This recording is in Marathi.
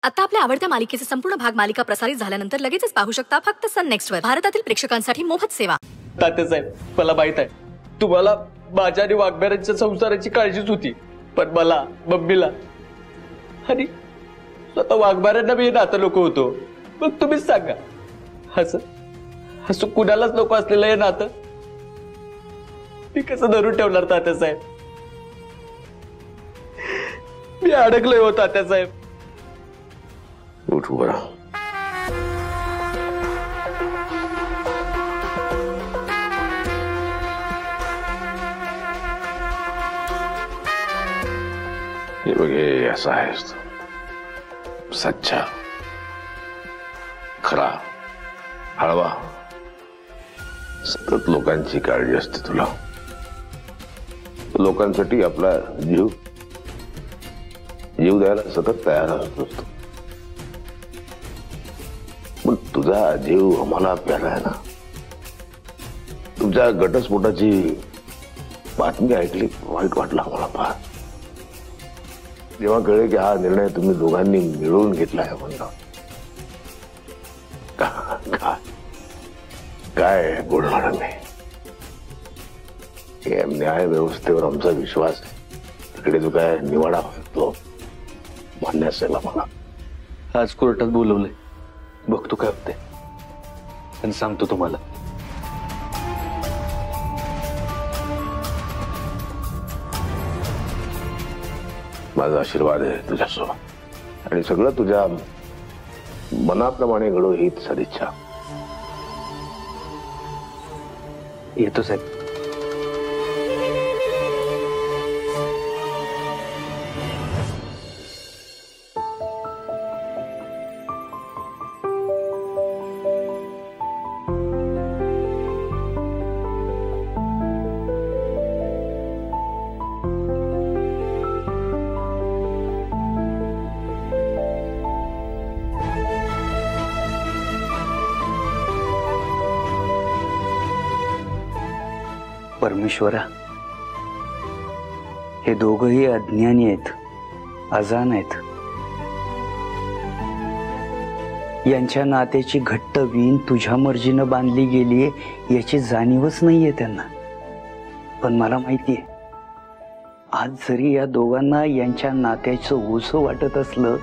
आता आपल्या आवडत्या मालिकेचे संपूर्ण भाग मालिका प्रसारित झाल्यानंतर लगेचच पाहू शकता फक्त सन नेक्स्ट वर. भारतातील प्रेक्षकांसाठी मोफत सेवा. तात्यासाहेब, मला माहित आहे तुम्हाला माझ्या आणि वाघबेरांच्या संसाराची काळजीच होती, पण मला, मम्मीला आणि स्वतः वाघबाऱ्यांना मी नातं नको होतो. मग तुम्हीच सांगा, असं कुणालाच नको असलेलं हे नातं मी कसं धरून ठेवणार तात्यासाहेब? मी अडकलोय हो तात्यासाहेब. उठ बरा. हे बघ, हे असं आहेस सच्चा, खरा, हळवा, सतत लोकांची काळजी असते तुला. लोकांसाठी आपला जीव द्यायला सतत तयार असतो. पण तुझा जीव आम्हाला प्यारा आहे ना. तुमच्या घटस्फोटाची बातमी ऐकली, वाईट वाटलं आम्हाला फार. जेव्हा कळले की हा निर्णय तुम्ही दोघांनी मिळवून घेतला आहे म्हणलं, काय बोलणार नाही. न्याय व्यवस्थेवर आमचा विश्वास आहे. तिकडे जो काय निवाडा तो मान्य असेल आम्हाला. आज कोर्टात बोलवलंय, बघतो काय होते आणि सांगतो तुम्हाला. माझा आशीर्वाद आहे तुझ्यासोबत आणि सगळं तुझ्या मनाप्रमाणे घडो हीच सदिच्छा. येतो साहेब. परमेश्वरा, हे दोघंही अज्ञानी आहेत, अजाण आहेत. यांच्या नात्याची घट्ट वीण तुझ्या मर्जीनं बांधली गेलीये याची जाणीवच नाहीये त्यांना. पण मला माहितीये, आज जरी या दोघांना यांच्या नात्याचं ओझं वाटत असलं